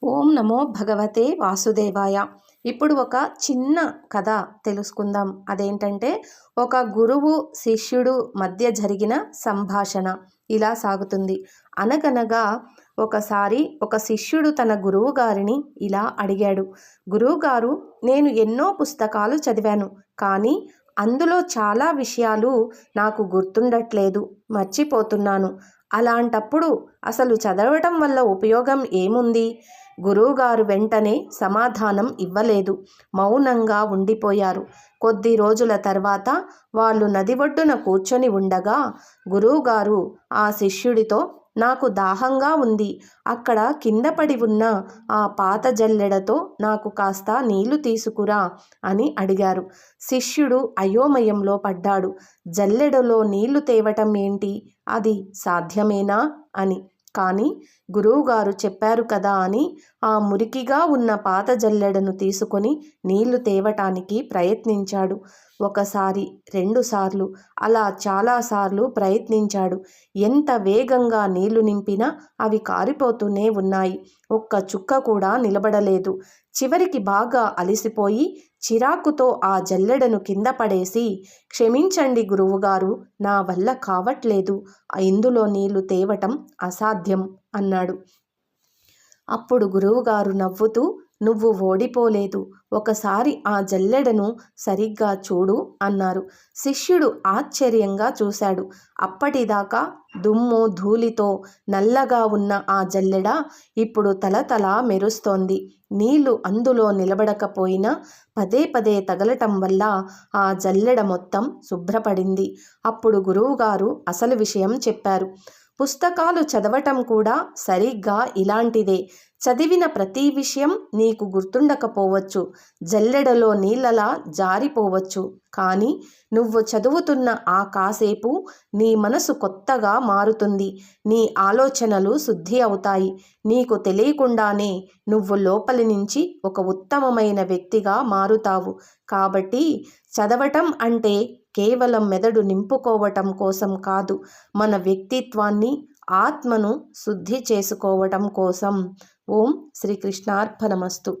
ఓం నమో భగవతే వాసుదేవాయ. ఇప్పుడు ఒక చిన్న కథ తెలుసుకుందాం. అదేంటంటే, ఒక గురువు శిష్యుడు మధ్య జరిగిన సంభాషణ ఇలా సాగుతుంది. అనగనగా ఒకసారి ఒక శిష్యుడు తన గురువు గారిని ఇలా అడిగాడు. గురువుగారు, నేను ఎన్నో పుస్తకాలు చదివాను, కానీ అందులో చాలా విషయాలు నాకు గుర్తుండట్లేదు, మర్చిపోతున్నాను. అలాంటప్పుడు అసలు చదవటం వల్ల ఉపయోగం ఏముంది? గురువుగారు వెంటనే సమాధానం ఇవ్వలేదు. మౌనంగా ఉండిపోయారు. కొద్ది రోజుల తర్వాత వాళ్ళు నది ఒడ్డున కూర్చొని ఉండగా గురువుగారు ఆ శిష్యుడితో, నాకు దాహంగా ఉంది, అక్కడ కింద పడి ఉన్న ఆ పాత జల్లెడతో నాకు కాస్త నీళ్లు తీసుకురా అని అడిగారు. శిష్యుడు అయోమయంలో పడ్డాడు. జల్లెడలో నీళ్లు తేవటం ఏంటి? అది సాధ్యమేనా అని. కానీ గురువుగారు చెప్పారు కదా అని ఆ మురికిగా ఉన్న పాత జల్లెడను తీసుకొని నీళ్లు తేవటానికి ప్రయత్నించాడు. ఒకసారి, రెండుసార్లు, అలా చాలాసార్లు ప్రయత్నించాడు. ఎంత వేగంగా నీళ్లు నింపినా అవి కారిపోతూనే ఉన్నాయి. ఒక్క చుక్క కూడా నిలబడలేదు. చివరికి బాగా అలసిపోయి చిరాకుతో ఆ జల్లెడను కింద పడేసి, క్షమించండి గురువుగారు, నా వల్ల కావట్లేదు, ఇందులో నీళ్లు తేవటం అసాధ్యం అన్నాడు. అప్పుడు గురువుగారు నవ్వుతూ, నువ్వు ఓడిపోలేదు, ఒకసారి ఆ జల్లెడను సరిగ్గా చూడు అన్నారు. శిష్యుడు ఆశ్చర్యంగా చూశాడు. అప్పటిదాకా దుమ్ము ధూళితో నల్లగా ఉన్న ఆ జల్లెడ ఇప్పుడు తలతల మెరుస్తోంది. నీళ్లు అందులో నిలబడకపోయినా పదే పదే తగలటం వల్ల ఆ జల్లెడ మొత్తం శుభ్రపడింది. అప్పుడు గురువుగారు అసలు విషయం చెప్పారు. పుస్తకాలు చదవటం కూడా సరిగ్గా ఇలాంటిదే. చదివిన ప్రతి విషయం నీకు గుర్తుండకపోవచ్చు, జల్లెడలో నీళ్ళలా జారిపోవచ్చు. కానీ నువ్వు చదువుతున్న ఆ కాసేపు నీ మనసు కొత్తగా మారుతుంది. నీ ఆలోచనలు శుద్ధి అవుతాయి. నీకు తెలియకుండానే నువ్వు లోపలి నుంచి ఒక ఉత్తమమైన వ్యక్తిగా మారుతావు. కాబట్టి చదవటం అంటే కేవలం మెదడు నింపుకోవటం కోసం కాదు, మన వ్యక్తిత్వాన్ని, ఆత్మను శుద్ధి చేసుకోవటం కోసం. ఓం శ్రీకృష్ణార్పణమస్తు.